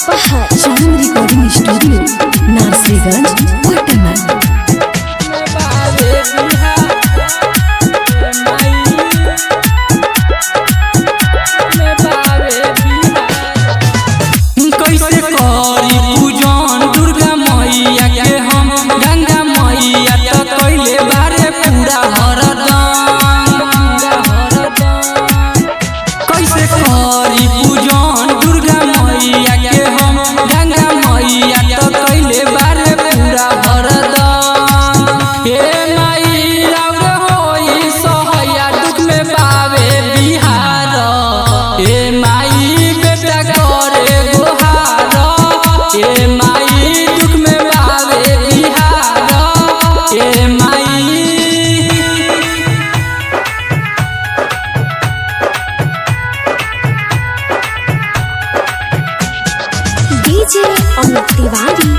अपहर चांद recording studio नारसीगंज Patna. कैसे करी पूजन दुर्गा मैया के हम गंगा मैया तो कैले बारे पूरा हरदम। कैसे करी पूजन दुर्गा मैया के हम गंगा मैया तो कैले बारे पूरा हरदम। हे माई राउर होई सहैया दुख में पावे बिहार। हे माई बेटा करे गोहार। हे माई दुख में पावे बिहार। हे माई डीजे अमित तिवारी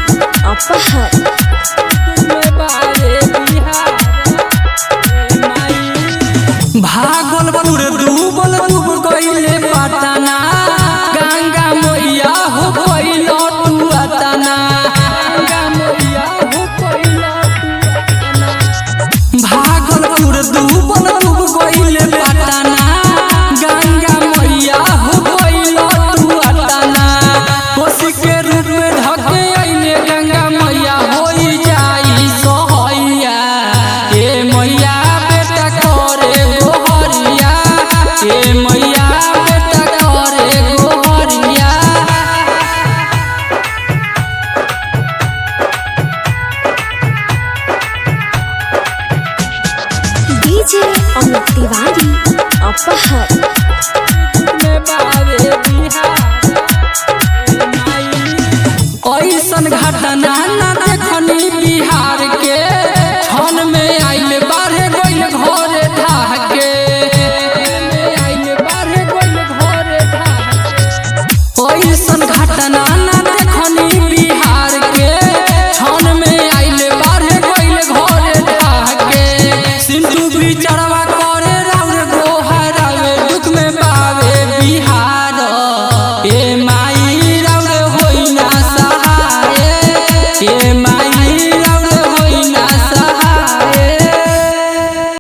अपहर भागलपुर डूबल डूब गईले पटना गंगा मैया हो गईल तू अतना। भागलपुर डूबल डूब गईले पटना गंगा मैया हो गईल तू अतना। कोसी के रूप में ढके अइले गंगा मैया होई जाई सहैया। ए मैया बेटा करे गोहरिया। ए मैया बेटा करे गोहरिया। डीजे अमित तिवारी अपहर ऐसन घटना